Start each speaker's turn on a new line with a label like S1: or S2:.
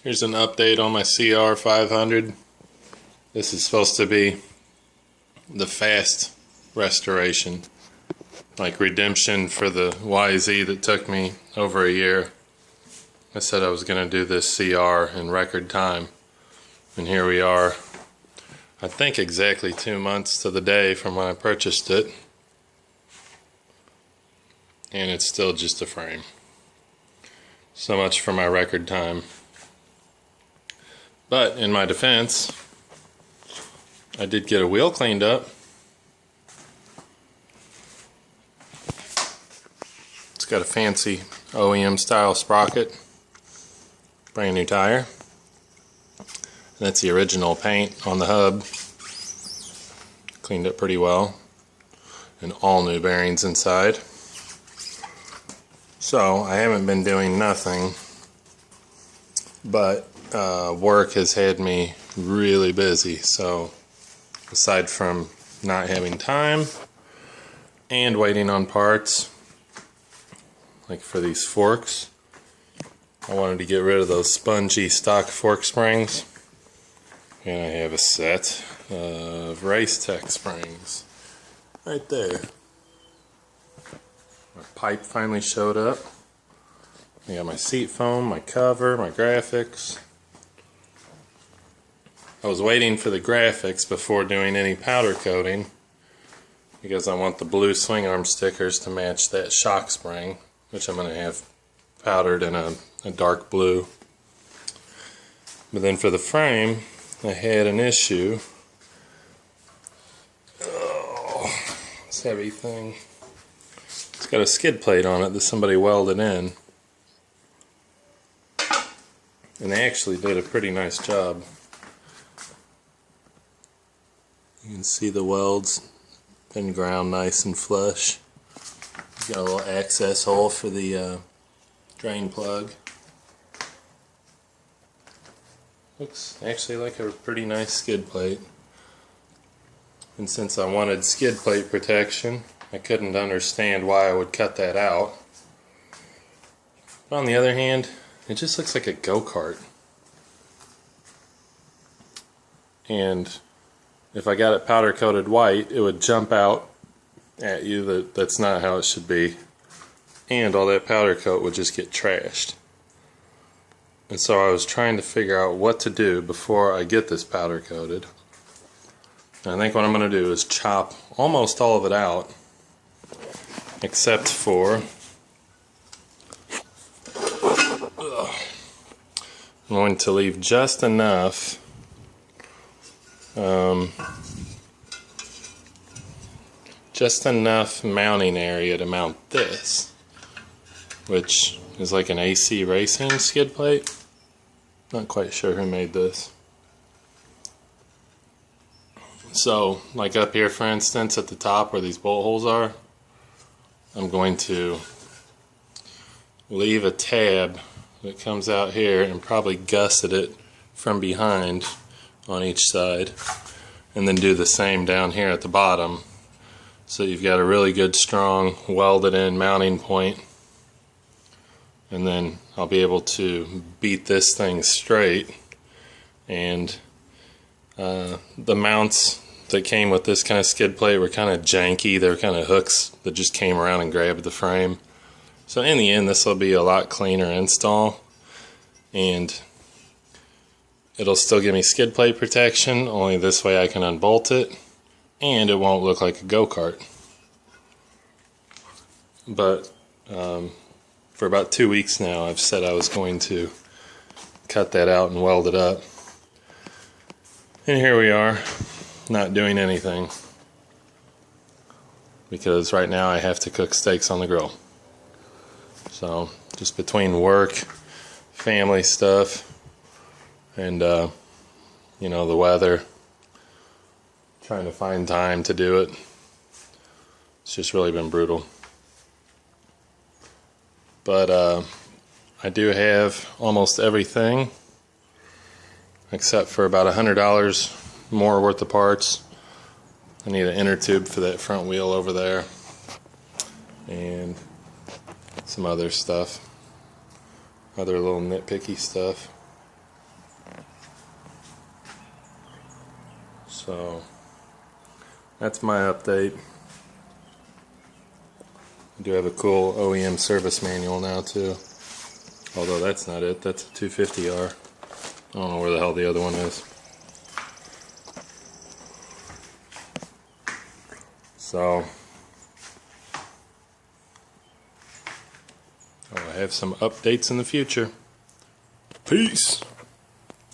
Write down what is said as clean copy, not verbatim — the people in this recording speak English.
S1: Here's an update on my CR500. This is supposed to be the fast restoration, like redemption for the YZ that took me over a year. I said I was going to do this CR in record time, and here we are. I think exactly 2 months to the day from when I purchased it, and it's still just a frame. So much for my record time. But in my defense, I did get a wheel cleaned up. It's got a fancy OEM style sprocket, brand new tire. That's the original paint on the hub. Cleaned up pretty well. And all new bearings inside. So I haven't been doing nothing, but work has had me really busy. So aside from not having time and waiting on parts, like for these forks, I wanted to get rid of those spongy stock fork springs, and I have a set of Race Tech springs right there. My pipe finally showed up. I got my seat foam, my cover, my graphics. I was waiting for the graphics before doing any powder coating because I want the blue swing arm stickers to match that shock spring, which I'm going to have powdered in a dark blue. But then for the frame, I had an issue. Oh, this heavy thing. It's got a skid plate on it that somebody welded in. And they actually did a pretty nice job. You can see the welds been ground nice and flush. Got a little access hole for the drain plug. Looks actually like a pretty nice skid plate. And since I wanted skid plate protection, I couldn't understand why I would cut that out. But on the other hand, it just looks like a go-kart. And if I got it powder coated white, it would jump out at you. That's not how it should be. And all that powder coat would just get trashed. And so I was trying to figure out what to do before I get this powder coated. And I think what I'm going to do is chop almost all of it out, except for I'm going to leave just enough mounting area to mount this, which is like an AC racing skid plate. Not quite sure who made this. So, like up here, for instance, at the top where these bolt holes are, I'm going to leave a tab that comes out here and probably gusset it from behind on each side, and then do the same down here at the bottom, so you've got a really good strong welded in mounting point. And then I'll be able to beat this thing straight. And the mounts that came with this kind of skid plate were kind of janky. They were kind of hooks that just came around and grabbed the frame. So in the end, this will be a lot cleaner install, and it'll still give me skid plate protection, only this way I can unbolt it, and it won't look like a go-kart. But for about 2 weeks now, I've said I was going to cut that out and weld it up. And here we are, not doing anything, because right now I have to cook steaks on the grill. So just between work, family stuff, and you know, the weather, trying to find time to do it, it's just really been brutal. But I do have almost everything except for about $100 more worth of parts. I need an inner tube for that front wheel over there, and some other stuff, other little nitpicky stuff. So that's my update. I do have a cool OEM service manual now too. Although that's not it, that's a 250R. I don't know where the hell the other one is. So I'll have some updates in the future. Peace!